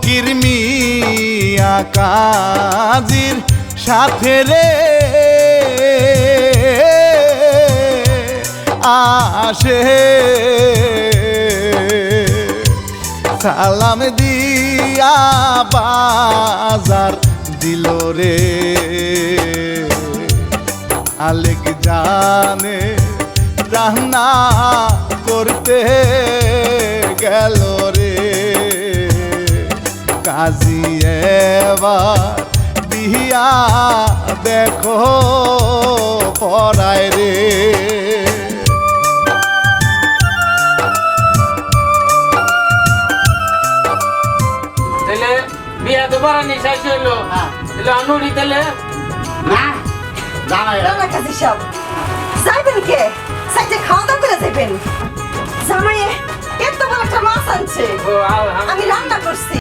ফকির মিয়া কাজীর সাথে রে আসে সালাম দিয়া বাজার দিল রে আলেক জানে রান্না করতে গেল রে কাজী এবার বিয়া দেখো পড়ায় রে তাহলে বিয়া তো বাড়ানি শেষ হইলো তাহলে অনুরি তাহলে না জামাই রান্না কাজী সব যাইবেন কে সাইডে খাওয়া দাওয়া করে যাবেন জামাইয়ে এত বড় একটা মাছ আনছে ও আমি রান্না করছি